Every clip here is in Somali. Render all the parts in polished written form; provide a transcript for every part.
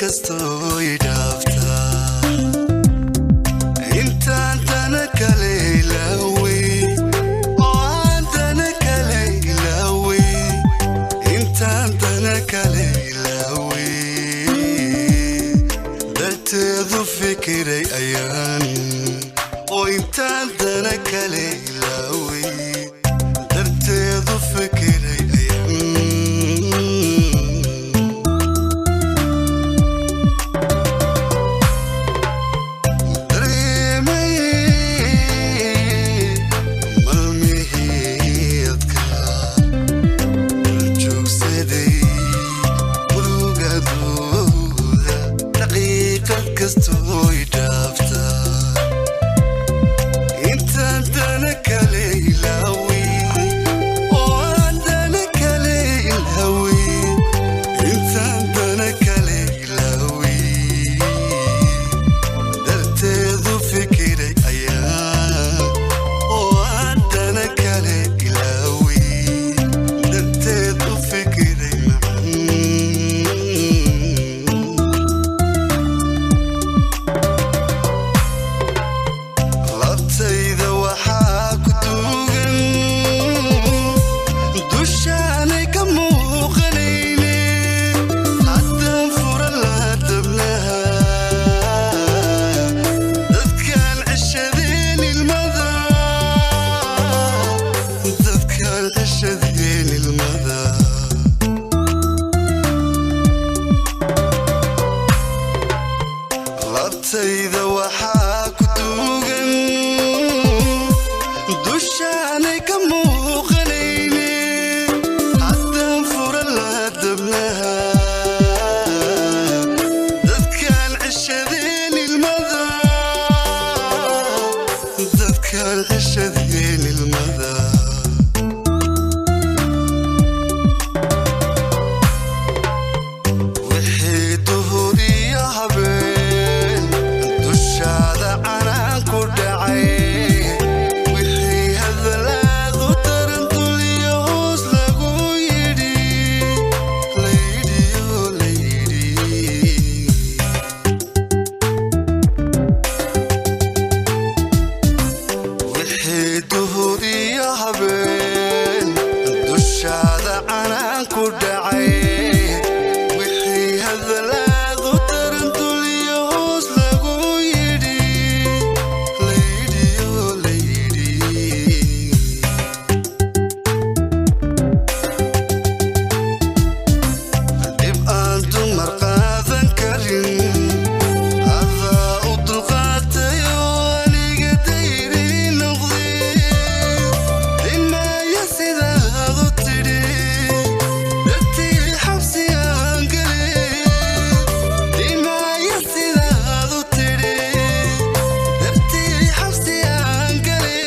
kastoo idhaaftaa intaan dana kale ilaaway oo aan dana kale ilaaway intaan dana kale ilaaway darteedu fikiray ayaan oo intaan dana kale ilaaway darteedu fikiray kastoo idhaaftaa intaan dana kale ilaaway oo aan dana kale ilaaway intaan dana kale ilaaway darteedu fikiray ayaan oo aan dana kale ilaaway darteedu fikiray labtayda waxaa ku duugan dushaanay ka muuqanayne haddaan furan lahaa dabnaha dadkaan ceshadeen ilmada dadkaan ceshadeen ilmada labtayda waxaa ku duugan dushaanay ka muuqanayne haddaan furan lahaa dabnaha dadkaan ceshadeen ilmada dadkaan ceshadeen ilmada wixii duhur iyo habeen dushaada canaan ku dhacay wixii hadalaadu tarantul iyo hoos lagu yidhi layidhiyo layidhi wixii duhur iyo habeen dushaada canaan ku dhacay wixii hadalaadu tarantul iyo hoos lagu yidhi layidhiyo layidhi dib aan dumar qaadan karin adaa u dulqaatay oo aniga dayri noqday dimaya sidaadu tidhi dartii xabsi aan galay dimaya sidaadu tidhi dartii xabsi aan galay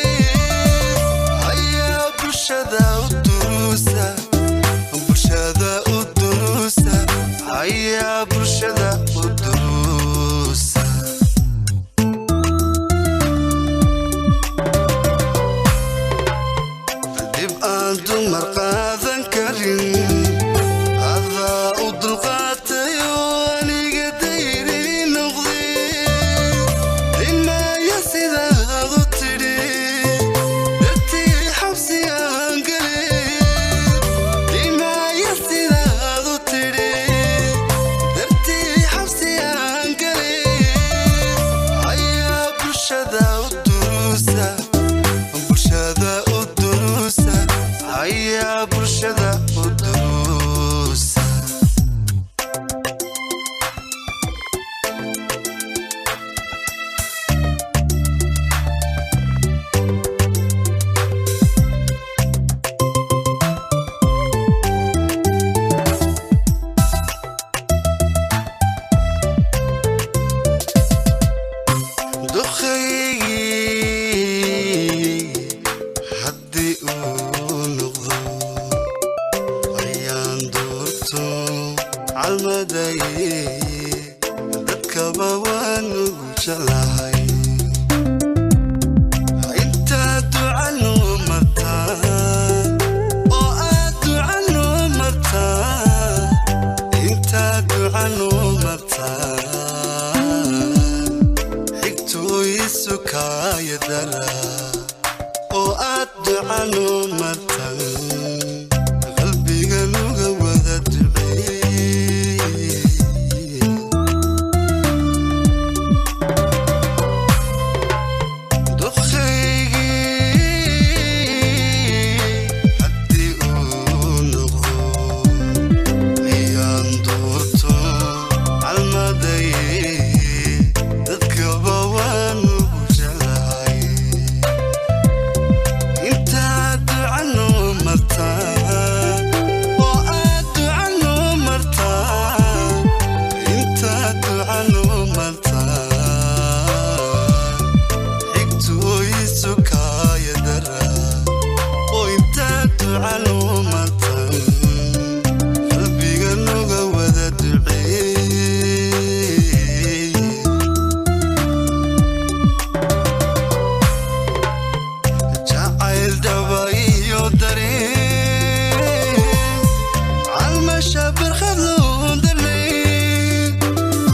ayaa bulshada u duruusa bulshada u duruusa ayaa bulshada u duruusa dib aan dumar qaadan karin adaa u dulqaatay oo aniga dayri noqday dimaya sidaadu tidhi dartii xabsi aan galay dimaya sidaadu tidhi dartii xabsi aan galay ayaa bulshada u duruusa bulshada u duruusa ayaa bulshada u duruusa duqaygii haddii uu noqdo ayaan doorto calmaday dadkaba waan ugu jeclahay intaa duca noo martaa oo aad duca noo martaa intaa duca ducanu mataan xigtooyisu kaayadara oo aad ducanu mataan qalbiga nuga wada duceey dokhaygi haddii uu noqdo ayaan doorto calmaday dadkaba waan ugu jeclahay intaad ducanu martaan oo aad ducanu martaan intaad ducanu martaan xigtooyisu kaayadara oo intaad ducanu martaan qalbiga nuga wada duceey jacayl dhaba iyo dareen calmasha barkhad loo darnay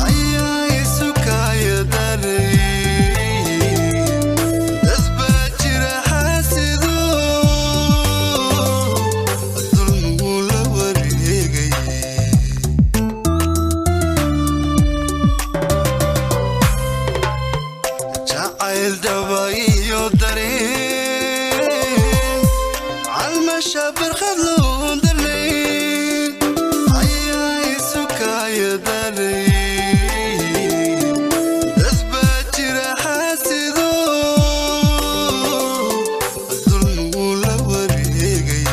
ayaa isu kaayadaray dad baa jira xaasido dulmigu la wareegay jacayl dhaba iyo dareen calmasha barkhad loo darnay ayaa isu kaayadaray dad baa jira xaasido dulmigu la wareegay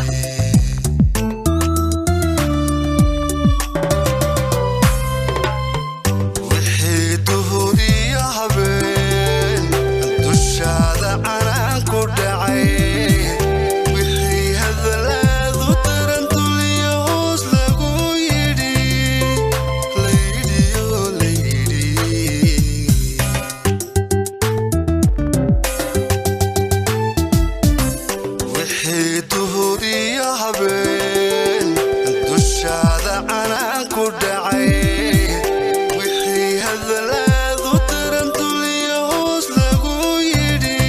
wixii duhur iyo habeen dushaada canaan ku dhacay wixii hadalaadu daran dul iyo hoos lagu yidhi layidhiyo layidhi wixii duhur iyo habeen dushaada canaan ku dhacay wixii hadalaadu daran dul iyo hoos lagu yidhi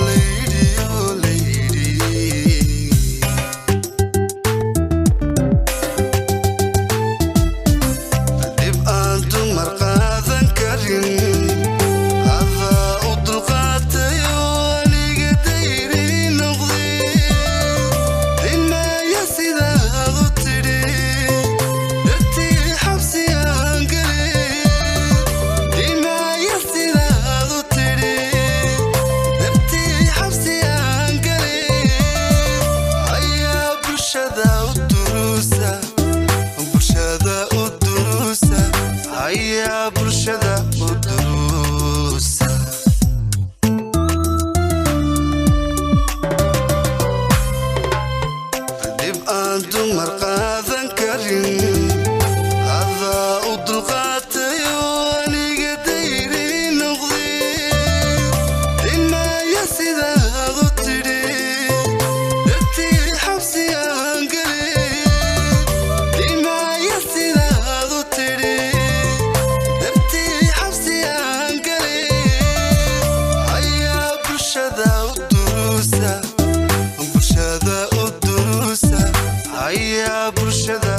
layidhiyo layidhi dib aan dumar qaadan karin adaa u dulqaatay oo aniga dayri noqday dimaya sidaad u tidhi dartii xabsi aan galay dimaya sidaad u tidhi dartii xabsi aan galay ayaa bulshada u duruusa bulshada u duruusa ayaa bulshada u duruusa dib aan dumar qaadan karin adaa u dulqaatay oo aniga dayri noqday dimaya sidaad u tidhi dartii xabsi aan galay dimaya sidaad u tidhi dartii xabsi aan galay ayaa bulshada u duruusa bulshada u duruusa ayaa bulshada